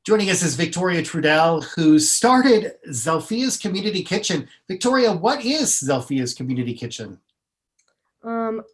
Joining us is Victoria Trudell, who started Zelphia's Community Kitchen. Victoria, what is Zelphia's Community Kitchen?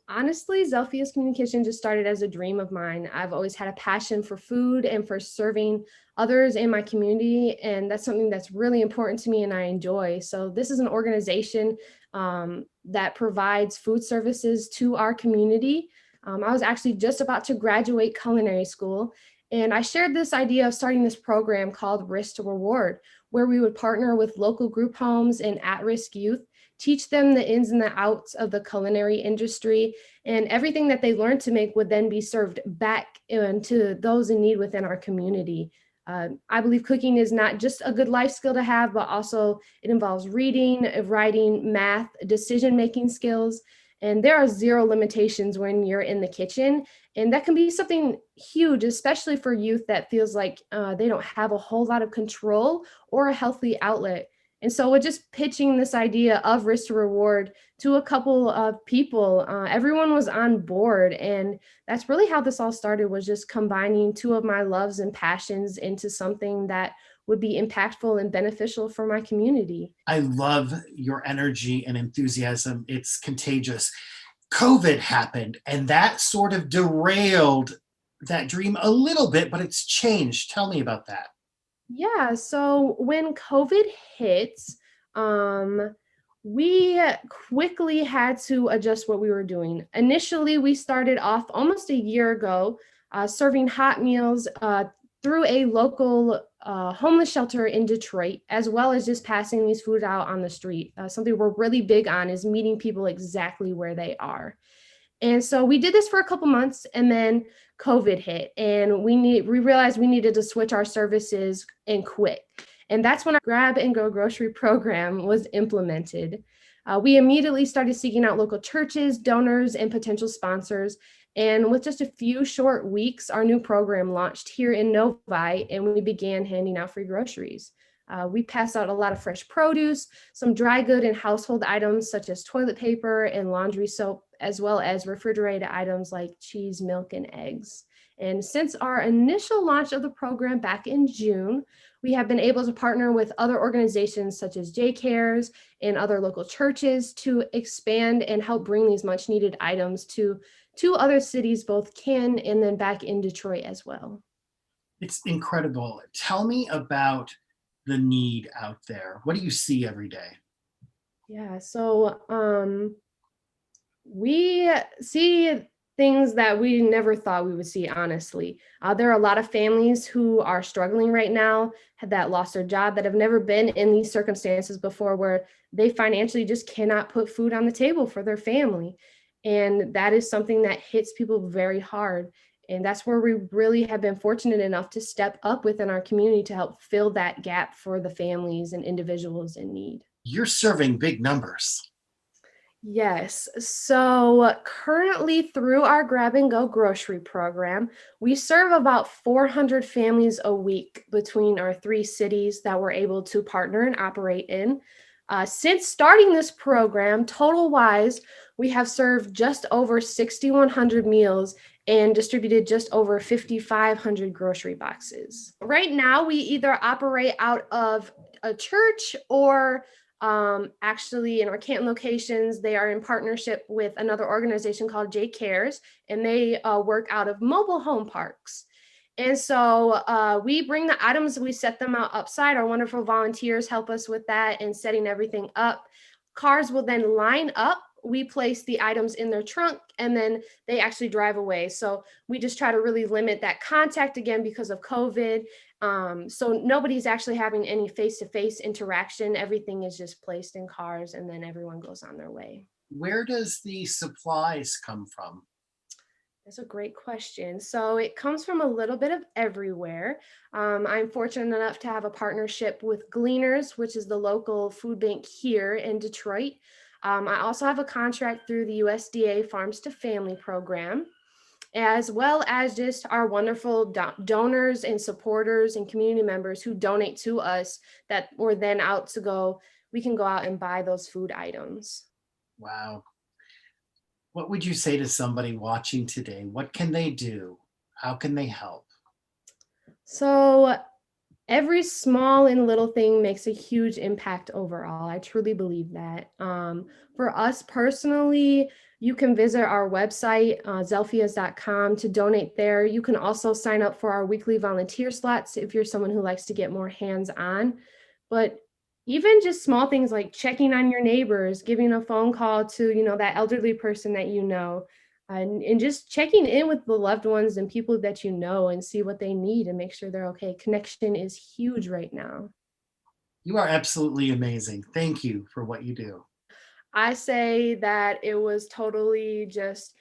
Honestly, Zelphia's Communication just started as a dream of mine. I've always had a passion for food and for serving others in my community, and that's something that's really important to me and I enjoy. So, this is an organization that provides food services to our community. I was actually just about to graduate culinary school, and I shared this idea of starting this program called Risk to Reward, where we would partner with local group homes and at risk youth, teach them the ins and the outs of the culinary industry, and everything that they learned to make would then be served back into those in need within our community. I believe cooking is not just a good life skill to have, but also it involves reading, writing, math, decision making skills. And there are zero limitations when you're in the kitchen. And that can be something huge, especially for youth that feels like they don't have a whole lot of control or a healthy outlet. And so we're just pitching this idea of risk to reward to a couple of people. Everyone was on board, and that's really how this all started, was just combining two of my loves and passions into something that would be impactful and beneficial for my community. I love your energy and enthusiasm. It's contagious. COVID happened, and that sort of derailed that dream a little bit, but it's changed. Tell me about that. Yeah, so when COVID hit, um, we quickly had to adjust what we were doing. Initially, we started off almost a year ago, serving hot meals through a local homeless shelter in Detroit, as well as just passing these food out on the street. Something we're really big on is meeting people exactly where they are. And so we did this for a couple months, and then COVID hit, and we realized we needed to switch our services and quick. And that's when our grab and go grocery program was implemented. We immediately started seeking out local churches, donors, and potential sponsors. And with just a few short weeks, our new program launched here in Novi, and we began handing out free groceries. We passed out a lot of fresh produce, some dry good and household items such as toilet paper and laundry soap, as well as refrigerated items like cheese, milk, and eggs. And since our initial launch of the program back in June, we have been able to partner with other organizations such as J Cares and other local churches to expand and help bring these much needed items to other cities, both Canton and then back in Detroit as well. It's incredible. Tell me about the need out there. What do you see every day? Yeah, so we see things that we never thought we would see, honestly. There are a lot of families who are struggling right now, that lost their job, that have never been in these circumstances before, where they financially just cannot put food on the table for their family. And that is something that hits people very hard. And that's where we really have been fortunate enough to step up within our community to help fill that gap for the families and individuals in need. You're serving big numbers. Yes. So currently, through our grab and go grocery program, we serve about 400 families a week between our three cities that we're able to partner and operate in. Since starting this program, total wise, we have served just over 6,100 meals and distributed just over 5,500 grocery boxes. Right now, we either operate out of a church or actually in our Canton locations, they are in partnership with another organization called J Cares, and they work out of mobile home parks. And so we bring the items, we set them out upside. Our wonderful volunteers help us with that and setting everything up. Cars will then line up. We place the items in their trunk, and then they actually drive away. So we just try to really limit that contact again because of COVID. So nobody's actually having any face-to-face interaction. Everything is just placed in cars, and then everyone goes on their way. Where does the supplies come from? That's a great question. So it comes from a little bit of everywhere. I'm fortunate enough to have a partnership with Gleaners, which is the local food bank here in Detroit. I also have a contract through the USDA Farms to Family program, as well as just our wonderful donors and supporters and community members who donate to us, that we're then out to go, we can go out and buy those food items. Wow. What would you say to somebody watching today? What can they do? How can they help? So Every small and little thing makes a huge impact overall. I truly believe that. For us personally, you can visit our website, zelphias.com, to donate there. You can also sign up for our weekly volunteer slots if you're someone who likes to get more hands on. But even just small things like checking on your neighbors, giving a phone call to, that elderly person that you know, and just checking in with the loved ones and people that you know and see what they need and make sure they're okay. Connection is huge right now. You are absolutely amazing. Thank you for what you do. I say that it was totally just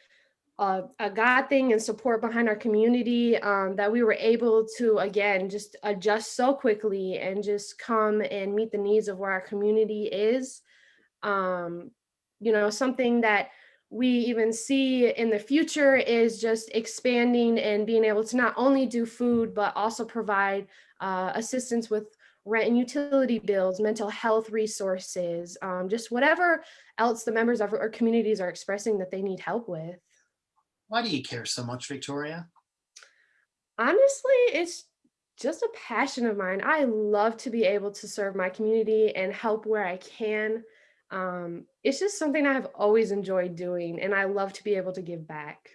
a God thing and support behind our community, that we were able to, again, just adjust so quickly and just come and meet the needs of where our community is. um, Something that we even see in the future is just expanding and being able to not only do food but also provide assistance with rent and utility bills, mental health resources, just whatever else the members of our communities are expressing that they need help with. Why do you care so much, Victoria? Honestly, it's just a passion of mine. I love to be able to serve my community and help where I can. It's just something I have always enjoyed doing, and I love to be able to give back.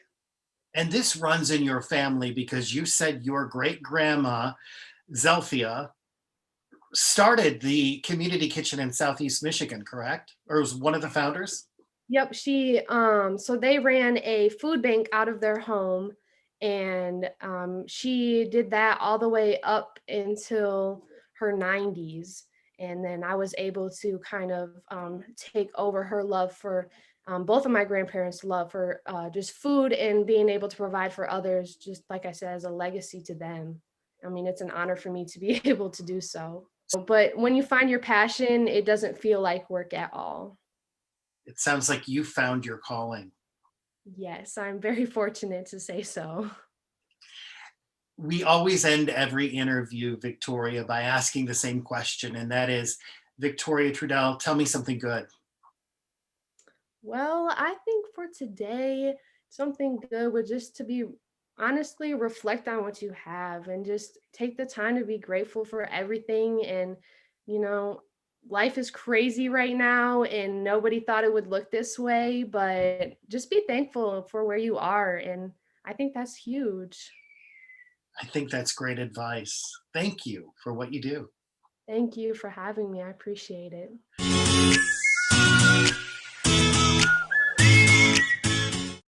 And this runs in your family because you said your great grandma, Zelphia, started the community kitchen in Southeast Michigan, correct? Or was one of the founders? Yep, so they ran a food bank out of their home, and she did that all the way up until her 90s. And then I was able to kind of take over her love for both of my grandparents' love for just food and being able to provide for others, just like I said, as a legacy to them. I mean, it's an honor for me to be able to do so. But when you find your passion, it doesn't feel like work at all. It sounds like you found your calling. Yes, I'm very fortunate to say so. We always end every interview, Victoria, by asking the same question, and that is, Victoria Trudell, tell me something good. Well, I think for today, something good would just to be honestly reflect on what you have and just take the time to be grateful for everything. And, you know, life is crazy right now and nobody thought it would look this way, but just be thankful for where you are. And I think that's huge. I think that's great advice. Thank you for what you do. Thank you for having me. I appreciate it.